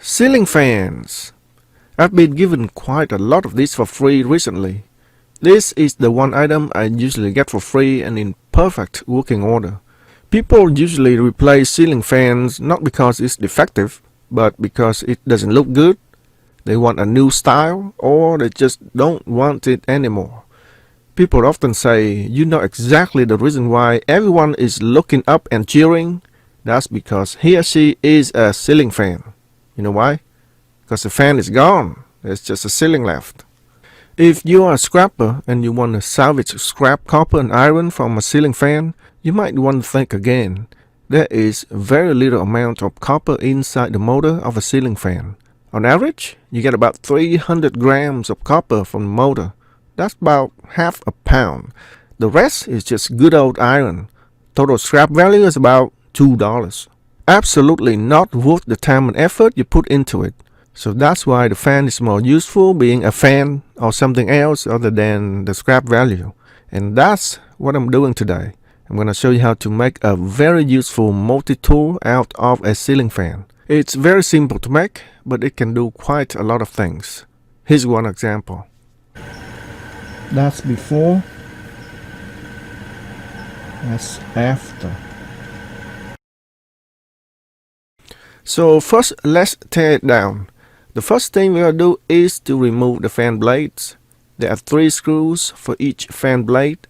Ceiling fans. I've been given quite a lot of these for free recently. This is the one item I usually get for free and in perfect working order. People usually replace ceiling fans not because it's defective, but because it doesn't look good. They want a new style, or they just don't want it anymore. People often say, you know exactly the reason why everyone is looking up and cheering. That's because he or she is a ceiling fan. You know why? Because the fan is gone. There's just a ceiling left. If you are a scrapper and you want to salvage scrap copper and iron from a ceiling fan, you might want to think again. There is very little amount of copper inside the motor of a ceiling fan. On average, you get about 300 grams of copper from the motor. That's about half a pound. The rest is just good old iron. Total scrap value is about $2. Absolutely not worth the time and effort you put into it. So that's why the fan is more useful being a fan or something else other than the scrap value. And that's what I'm doing today. I'm going to show you how to make a very useful multi-tool out of a ceiling fan. It's very simple to make, but it can do quite a lot of things. Here's one example. That's before. That's after. So first, let's tear it down. The first thing we're going to do is to remove the fan blades. There are 3 screws for each fan blade.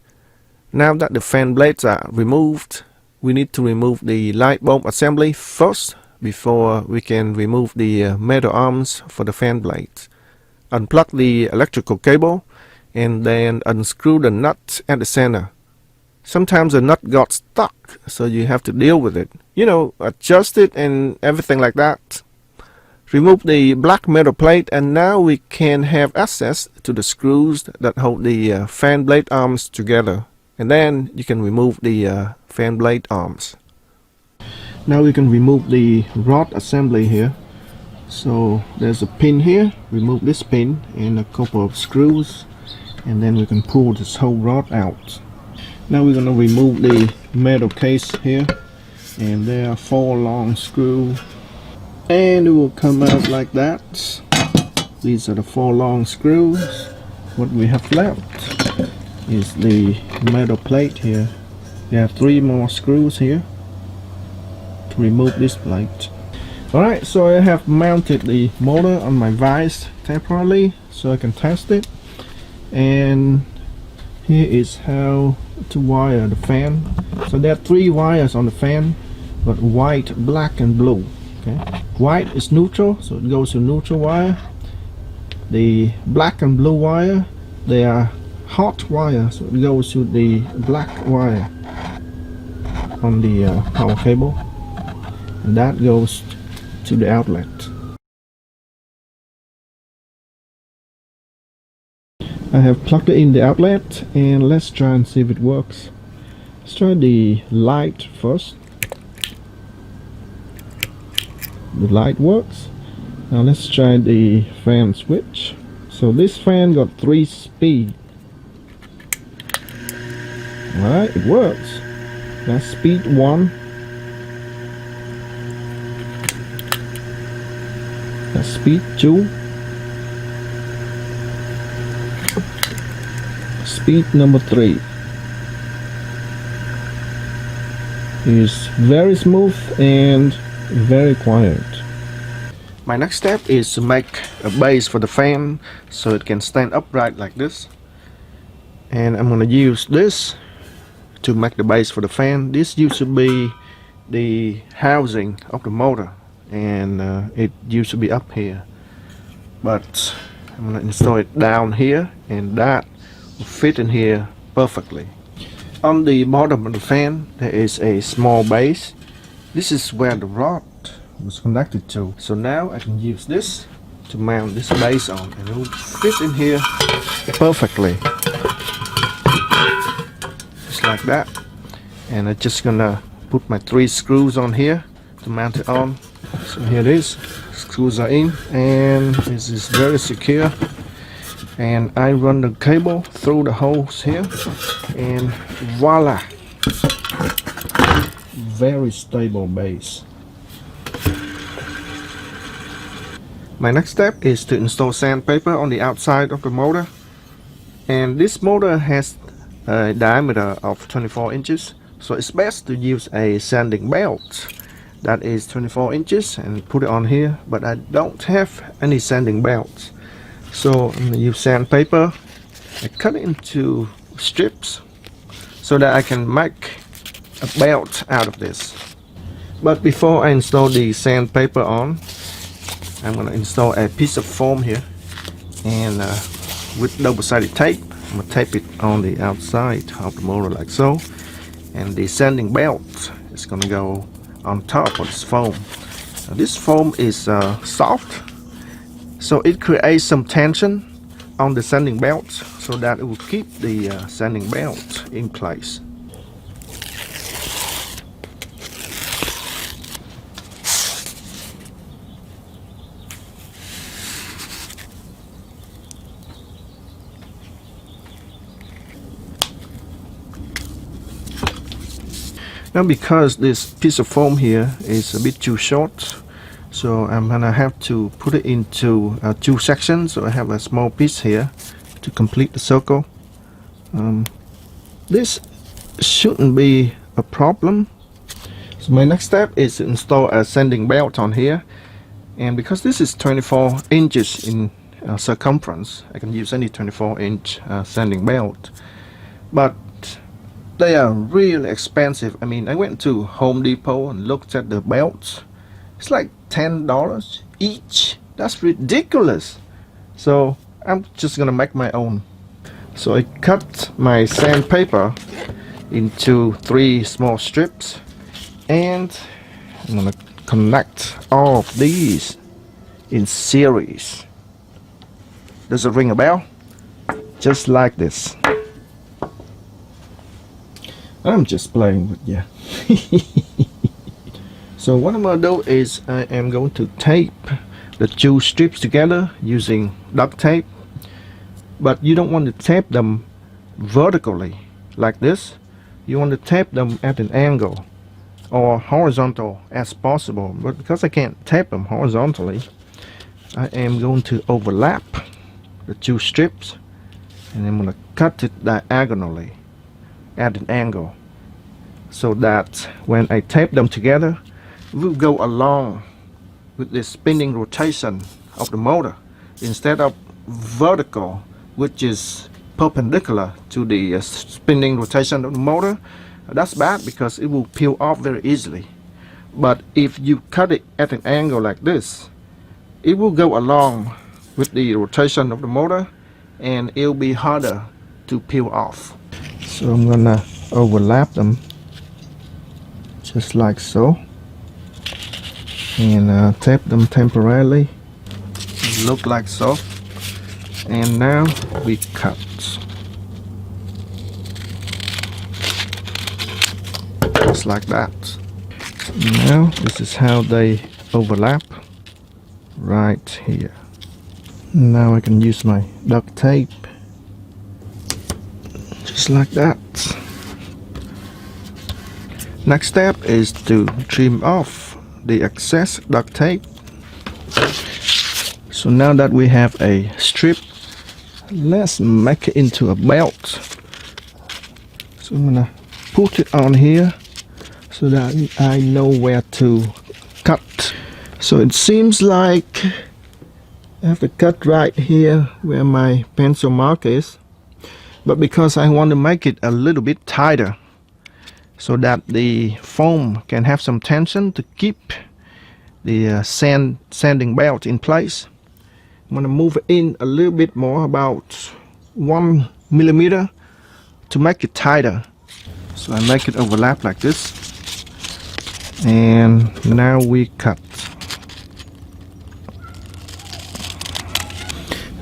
Now that the fan blades are removed, we need to remove the light bulb assembly first before we can remove the metal arms for the fan blades. Unplug the electrical cable and then unscrew the nut at the center. Sometimes the nut got stuck, so you have to deal with it. You know, adjust it and everything like that. Remove the black metal plate, and now we can have access to the screws that hold the fan blade arms together. And then you can remove the fan blade arms. Now we can remove the rod assembly here. So there's a pin here. Remove this pin and a couple of screws, and then we can pull this whole rod out. Now we're going to remove the metal case here, and there are 4 long screws, and it will come out like that. These are the 4 long screws. What we have left is the metal plate here. There are 3 more screws here to remove this plate. Alright, so I have mounted the motor on my vise temporarily so I can test it, and here is how to wire the fan. So there are 3 wires on the fan, but white, black and blue. Okay, white is neutral, so it goes to neutral wire. The black and blue wire, they are hot wire, so it goes to the black wire on the power cable, and that goes to the outlet. I have plugged it in the outlet, and let's try and see if it works. Let's try the light first. The light works. Now let's try the fan switch. So this fan got 3 speed. Alright, it works. That's speed 1. That's speed 2. Speed number 3 is very smooth and very quiet. My next step is to make a base for the fan so it can stand upright like this. And I'm going to use this to make the base for the fan. This used to be the housing of the motor, and it used to be up here, but I'm going to install it down here, and that will fit in here perfectly. On the bottom of the fan there is a small base. This is where the rod was connected to. So now I can use this to mount this base on, and it will fit in here perfectly. Just like that. And I'm just gonna put my 3 screws on here to mount it on. So here it is. Screws are in, and this is very secure. And I run the cable through the holes here, and voila! Very stable base. My next step is to install sandpaper on the outside of the motor. And this motor has a diameter of 24 inches. So it's best to use a sanding belt that is 24 inches and put it on here. But I don't have any sanding belts. So I'm going to use sandpaper. I cut it into strips so that I can make a belt out of this. But before I install the sandpaper on, I'm going to install a piece of foam here, and with double-sided tape I'm going to tape it on the outside of the motor like so, and the sanding belt is going to go on top of this foam. Now, this foam is soft, so it creates some tension on the sanding belt so that it will keep the sanding belt in place. Now, because this piece of foam here is a bit too short, so I'm gonna have to put it into two sections. So I have a small piece here to complete the circle. This shouldn't be a problem. So my next step is to install a sanding belt on here, and because this is 24 inches in circumference, I can use any 24-inch sanding belt. But they are really expensive. I mean, I went to Home Depot and looked at the belts. It's like $10 each. That's ridiculous. So I'm just gonna make my own. So I cut my sandpaper into 3 small strips, and I'm gonna connect all of these in series. Does it ring a bell? Just like this. I'm just playing with you. So what I'm gonna do is I am going to tape the 2 strips together using duct tape, but you don't want to tape them vertically like this. You want to tape them at an angle or horizontal as possible. But because I can't tape them horizontally, I am going to overlap the 2 strips, and I'm gonna cut it diagonally at an angle, so that when I tape them together, it will go along with the spinning rotation of the motor instead of vertical, which is perpendicular to the spinning rotation of the motor. That's bad because it will peel off very easily. But if you cut it at an angle like this, it will go along with the rotation of the motor, and it will be harder to peel off. So I'm gonna overlap them just like so, and tape them temporarily. Look like so. And now we cut. Just like that. Now this is how they overlap right here. Now I can use my duct tape just like that. Next step is to trim off the excess duct tape. So now that we have a strip, let's make it into a belt. So I'm gonna put it on here so that I know where to cut. So it seems like I have to cut right here where my pencil mark is, but because I want to make it a little bit tighter so that the foam can have some tension to keep the sanding belt in place, I'm going to move it in a little bit more, about 1 millimeter, to make it tighter. So I make it overlap like this, and now we cut.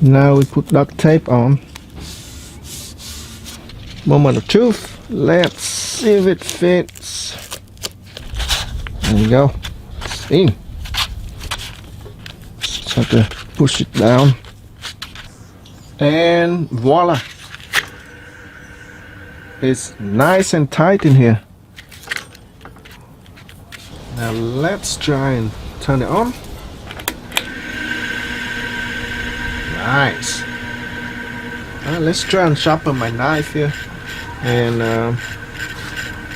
Now we put duct tape on. Moment of truth. Let's see if it fits. There we go. It's in. Just have to push it down, and voila, it's nice and tight in here. Now let's try and turn it on. Nice. Let's try and sharpen my knife here. And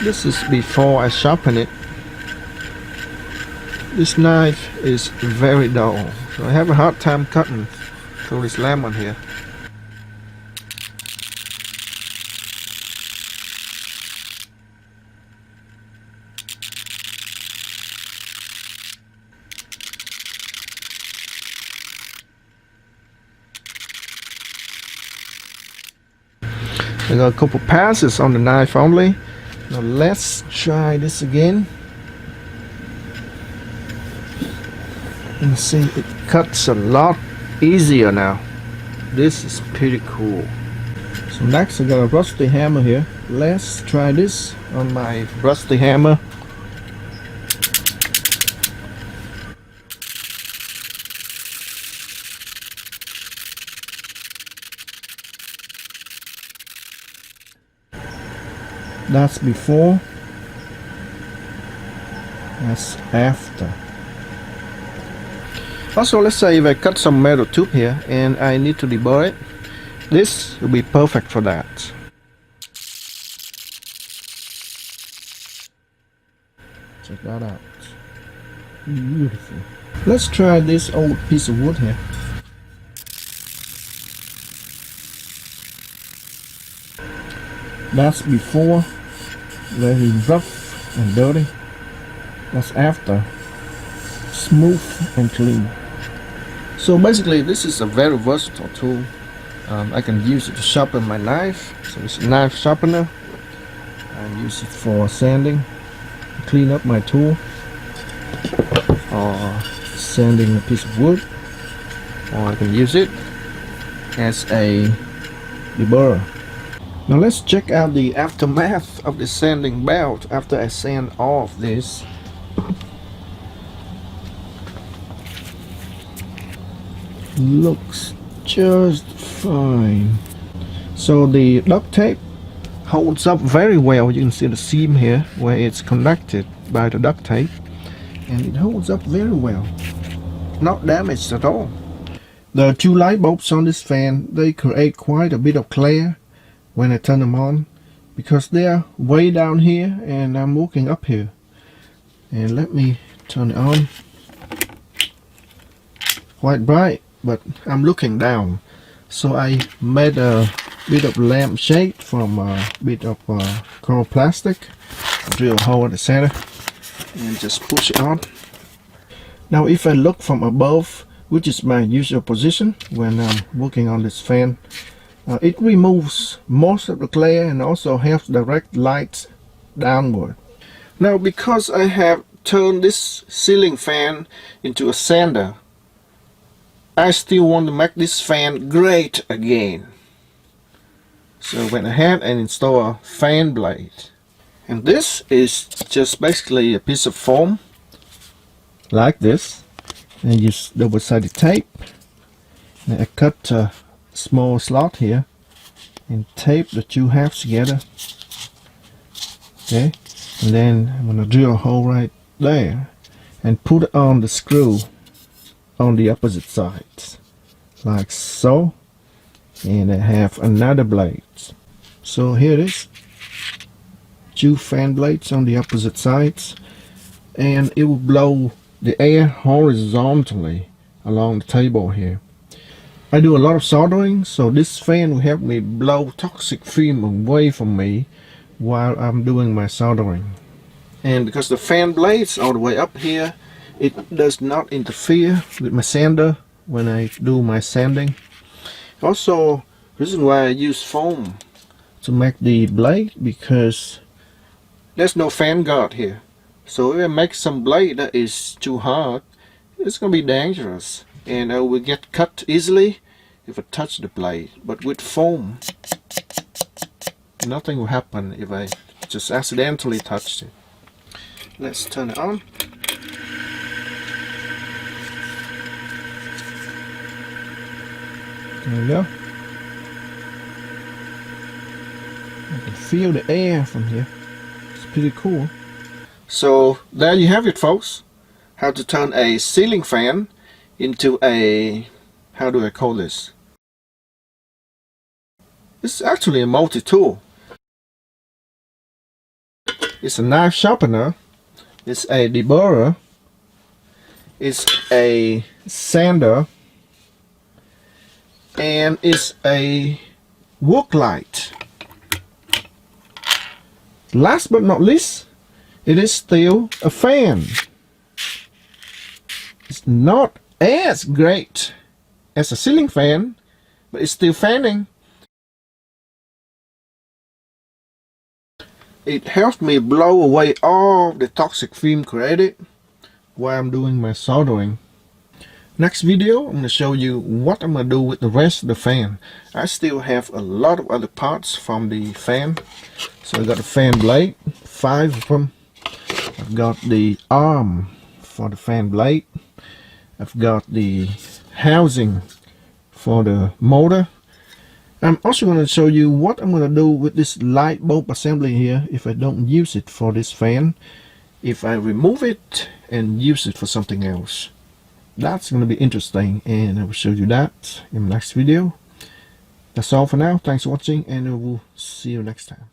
this is before I sharpen it. This knife is very dull, so I have a hard time cutting through this lemon here. I got a couple passes on the knife only. Now let's try this again. And see, it cuts a lot easier now. This is pretty cool. So next I got a rusty hammer here. Let's try this on my rusty hammer. That's before, that's after. Also, let's say if I cut some metal tube here and I need to deburr it, this will be perfect for that. Check that out. Beautiful. Let's try this old piece of wood here. That's before, very rough and dirty. That's after, smooth and clean. So basically this is a very versatile tool. I can use it to sharpen my knife. So it's a knife sharpener. I use it for sanding, clean up my tool, or sanding a piece of wood, or I can use it as a deburrer. Now let's check out the aftermath of the sanding belt after I sand off this. Looks just fine. So the duct tape holds up very well. You can see the seam here where it's connected by the duct tape, and it holds up very well, not damaged at all. The two light bulbs on this fan, they create quite a bit of glare when I turn them on, because they are way down here and I'm working up here. And let me turn it on. Quite bright, but I'm looking down, so I made a bit of lamp shade from a bit of coral plastic. Drill a hole at the center and just push it on. Now if I look from above, which is my usual position when I'm working on this fan, it removes most of the glare and also helps direct light downward. Now because I have turned this ceiling fan into a sander, I still want to make this fan great again. So went ahead and installed a fan blade. And this is just basically a piece of foam like this. And use double-sided tape. And I cut a small slot here and tape the two halves together. Okay, and then I'm gonna drill a hole right there and put on the screw on the opposite sides like so, and I have another blade. So here it is, two fan blades on the opposite sides, and it will blow the air horizontally along the table here. I do a lot of soldering, so this fan will help me blow toxic film away from me while I'm doing my soldering. And because the fan blade's all the way up here, it does not interfere with my sander when I do my sanding. Also, the reason why I use foam to make the blade, because there's no fan guard here. So if I make some blade that is too hard, it's gonna be dangerous, and I will get cut easily if I touch the blade. But with foam, nothing will happen if I just accidentally touched it. Let's turn it on. There we go. I can feel the air from here. It's pretty cool. So there you have it, folks. How to turn a ceiling fan into a, how do I call this? It's actually a multi-tool. It's a knife sharpener. It's a deburrer. It's a sander. And it's a work light. Last but not least, it is still a fan. It's not as great as a ceiling fan, but it's still fanning. It helps me blow away all the toxic fume created while I'm doing my soldering. Next video, I'm going to show you what I'm going to do with the rest of the fan. I still have a lot of other parts from the fan. So I got the fan blade, 5 of them. I've got the arm for the fan blade. I've got the housing for the motor. I'm also going to show you what I'm going to do with this light bulb assembly here if I don't use it for this fan. If I remove it and use it for something else. That's going to be interesting, and I will show you that in the next video. That's all for now. Thanks for watching, and I will see you next time.